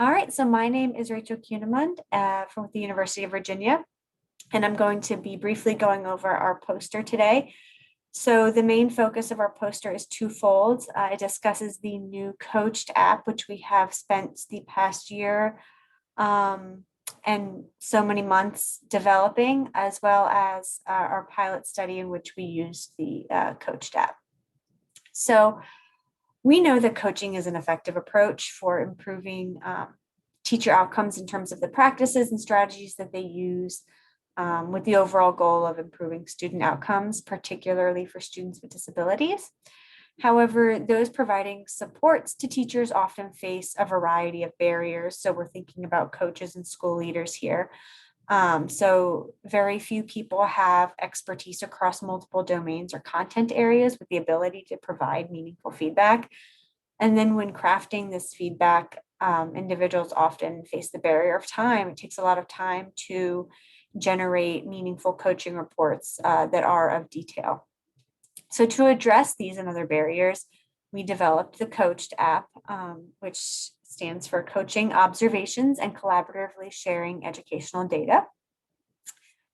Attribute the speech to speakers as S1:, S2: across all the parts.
S1: All right, so my name is Rachel Kunemund from the University of Virginia, and I'm going to be briefly going over our poster today. So the main focus of our poster is twofold. It discusses the new Coached app, which we have spent the past year and so many months developing, as well as our pilot study in which we used the Coached app. So we know that coaching is an effective approach for improving teacher outcomes in terms of the practices and strategies that they use with the overall goal of improving student outcomes, particularly for students with disabilities. However, those providing supports to teachers often face a variety of barriers. So we're thinking about coaches and school leaders here. So very few people have expertise across multiple domains or content areas with the ability to provide meaningful feedback. And then when crafting this feedback, individuals often face the barrier of time. It takes a lot of time to generate meaningful coaching reports that are of detail. So to address these and other barriers, we developed the Coached app, which stands for Coaching Observations and Collaboratively Sharing Educational Data.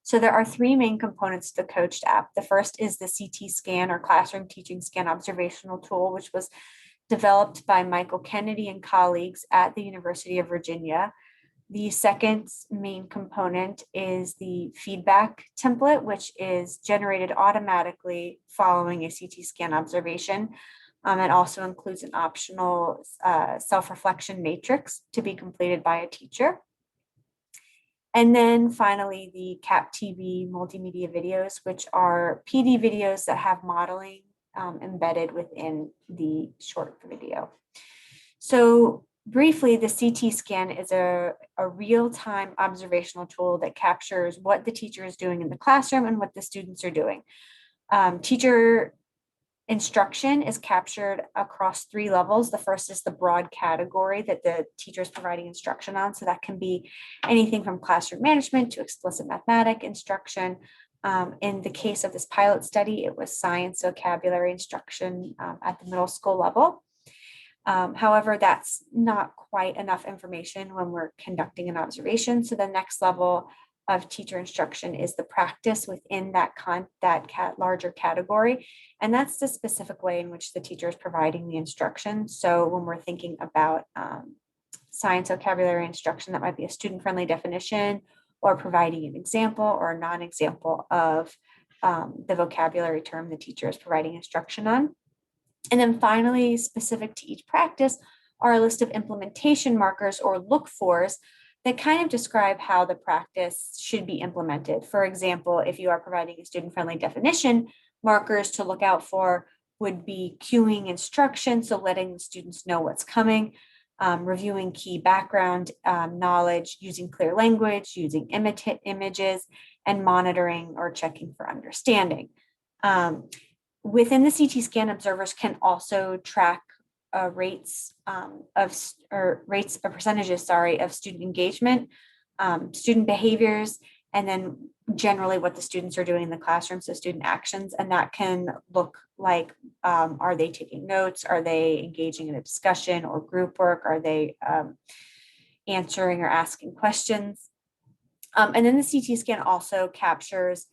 S1: So there are three main components to the Coached app. The first is the CT scan or classroom teaching scan observational tool, which was developed by Michael Kennedy and colleagues at the University of Virginia. The second main component is the feedback template, which is generated automatically following a CT scan observation. It also includes an optional self-reflection matrix to be completed by a teacher. And then finally, the CapTV multimedia videos, which are PD videos that have modeling embedded within the short video. So briefly, the CT scan is a real-time observational tool that captures what the teacher is doing in the classroom and what the students are doing. Teacher instruction is captured across three levels. The first is the broad category that the teacher is providing instruction on. So that can be anything from classroom management to explicit mathematic instruction. In the case of this pilot study, it was science vocabulary instruction at the middle school level. However, that's not quite enough information when we're conducting an observation. So the next level of teacher instruction is the practice within that larger category. And that's the specific way in which the teacher is providing the instruction. So when we're thinking about science vocabulary instruction, that might be a student-friendly definition or providing an example or a non-example of the vocabulary term the teacher is providing instruction on. And then finally, specific to each practice are a list of implementation markers or look-fors that kind of describe how the practice should be implemented. For example, if you are providing a student-friendly definition, markers to look out for would be cueing instruction, so letting the students know what's coming, reviewing key background knowledge, using clear language, using images, and monitoring or checking for understanding. Within the CT scan, observers can also track rates or percentages, of student engagement, student behaviors, and then generally what the students are doing in the classroom, so student actions. And that can look like, are they taking notes? Are they engaging in a discussion or group work? Are they answering or asking questions? And then the CT scan also captures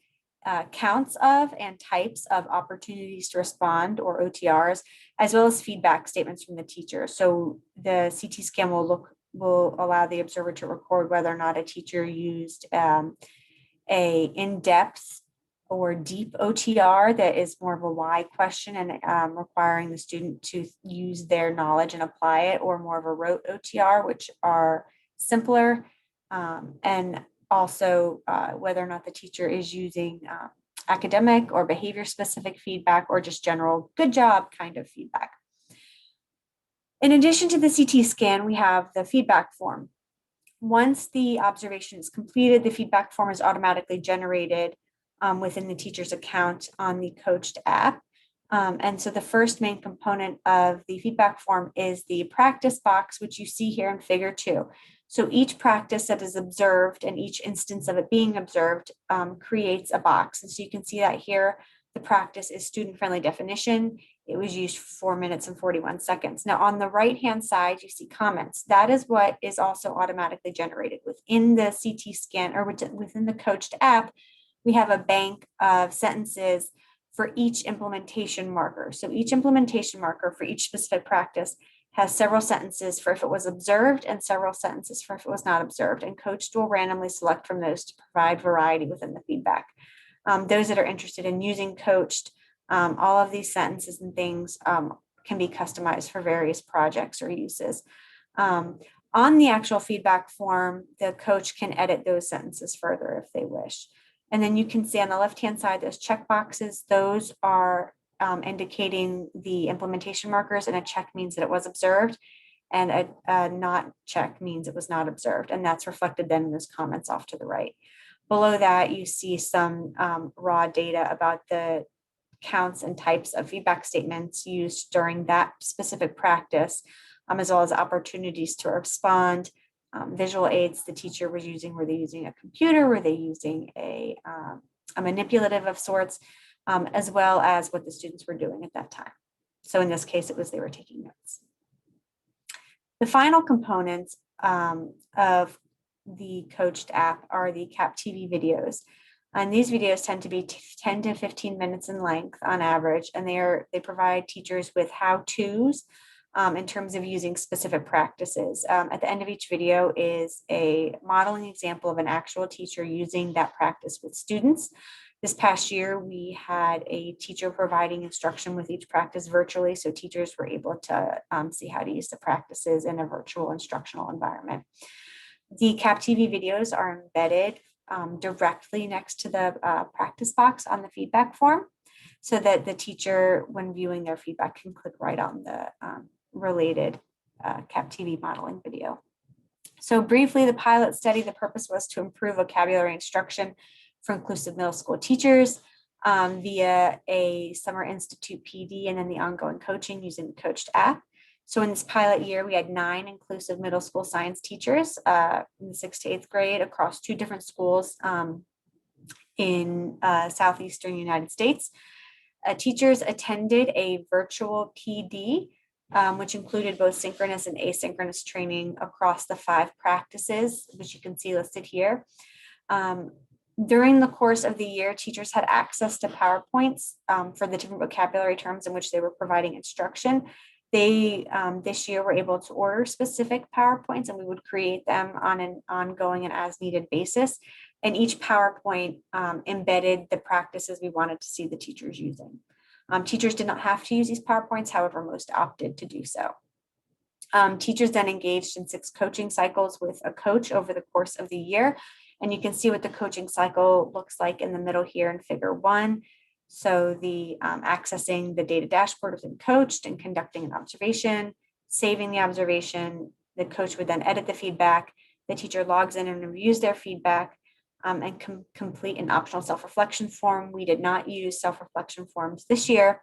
S1: counts of and types of opportunities to respond, or OTRs, as well as feedback statements from the teacher. So the CT scan will allow the observer to record whether or not a teacher used a in-depth or deep OTR that is more of a why question and requiring the student to use their knowledge and apply it, or more of a rote OTR, which are simpler, and also whether or not the teacher is using academic or behavior specific feedback, or just general good job kind of feedback. In addition to the CT scan, we have the feedback form. Once the observation is completed, the feedback form is automatically generated within the teacher's account on the Coached app. And so the first main component of the feedback form is the practice box, which you see here in figure 2. So each practice that is observed and each instance of it being observed creates a box. And so you can see that here The practice is student-friendly definition. It was used for 4 minutes and 41 seconds. Now on the right-hand side, you see comments. That is what is also automatically generated within the CT scan or within the Coached app. We have a bank of sentences for each implementation marker. So each implementation marker for each specific practice has several sentences for if it was observed and several sentences for if it was not observed. And Coached will randomly select from those to provide variety within the feedback. Those that are interested in using Coached, all of these sentences and things can be customized for various projects or uses. On the actual feedback form, the coach can edit those sentences further if they wish. And then you can see on the left-hand side, those check boxes, those are indicating the implementation markers, and a check means that it was observed, and a not check means it was not observed. And that's reflected then in those comments off to the right. Below that, you see some raw data about the counts and types of feedback statements used during that specific practice, as well as opportunities to respond, visual aids the teacher was using. Were they using a computer? Were they using a manipulative of sorts? As well as what the students were doing at that time. So in this case, it was they were taking notes. The final components of the Coached app are the CapTV videos. And these videos tend to be 10 to 15 minutes in length on average, and they provide teachers with how-tos in terms of using specific practices. At the end of each video is a modeling example of an actual teacher using that practice with students. This past year, we had a teacher providing instruction with each practice virtually, so teachers were able to see how to use the practices in a virtual instructional environment. The CapTV videos are embedded directly next to the practice box on the feedback form, so that the teacher, when viewing their feedback, can click right on the related CapTV modeling video. So briefly, the pilot study, the purpose was to improve vocabulary instruction for inclusive middle school teachers via a Summer Institute PD and then the ongoing coaching using the Coached app. So in this pilot year, we had 9 inclusive middle school science teachers in the 6th to 8th grade across 2 different schools in southeastern United States. Teachers attended a virtual PD, which included both synchronous and asynchronous training across the 5 practices, which you can see listed here. During the course of the year, teachers had access to PowerPoints for the different vocabulary terms in which they were providing instruction. They, this year, were able to order specific PowerPoints, and we would create them on an ongoing and as needed basis. And each PowerPoint embedded the practices we wanted to see the teachers using. Teachers did not have to use these PowerPoints, however, most opted to do so. Teachers then engaged in 6 coaching cycles with a coach over the course of the year. And you can see what the coaching cycle looks like in the middle here in figure 1. So the accessing the data dashboard within Coached and conducting an observation, saving the observation. The coach would then edit the feedback. The teacher logs in and reviews their feedback and complete an optional self-reflection form. We did not use self-reflection forms this year.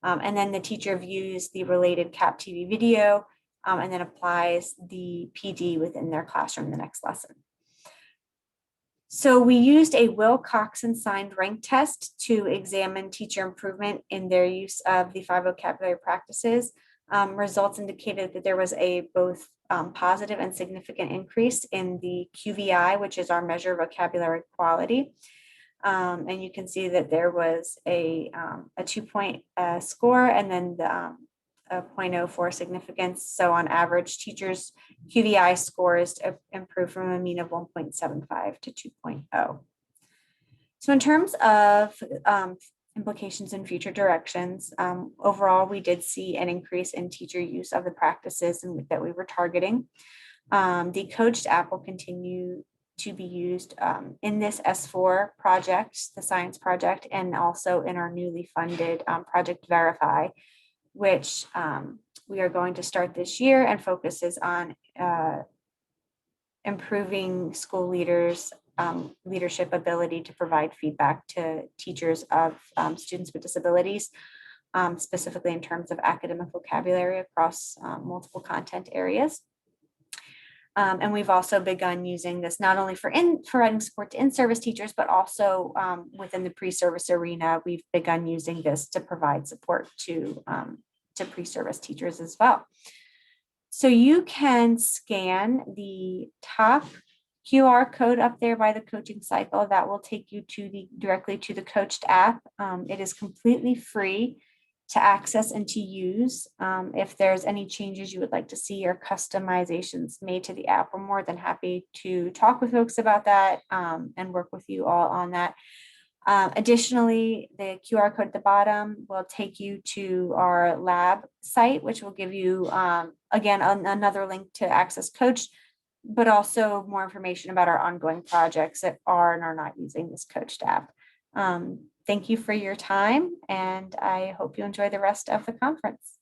S1: And then the teacher views the related CapTV video and then applies the PD within their classroom the next lesson. So we used a Will Coxon signed rank test to examine teacher improvement in their use of the 5 vocabulary practices. Results indicated that there was a both positive and significant increase in the QVI, which is our measure of vocabulary quality. And you can see that there was a 2-point score and then the a 0.0 for significance. So on average, teachers' QVI scores improved from a mean of 1.75 to 2.0. So in terms of implications and future directions, overall, we did see an increase in teacher use of the practices that we were targeting. The Coached app will continue to be used in this S4 project, the science project, and also in our newly funded Project Verify, which we are going to start this year and focuses on improving school leaders' leadership ability to provide feedback to teachers of students with disabilities, specifically in terms of academic vocabulary across multiple content areas. And we've also begun using this not only for providing support to in-service teachers, but also within the pre-service arena, we've begun using this to provide support to pre-service teachers as well. So you can scan the top QR code up there by the coaching cycle. That will take you directly to the Coached app. It is completely free to access and to use. If there's any changes you would like to see or customizations made to the app, we're more than happy to talk with folks about that and work with you all on that. Additionally, the QR code at the bottom will take you to our lab site, which will give you, again, another link to access Coached, but also more information about our ongoing projects that are and are not using this Coached app. Thank you for your time, and I hope you enjoy the rest of the conference.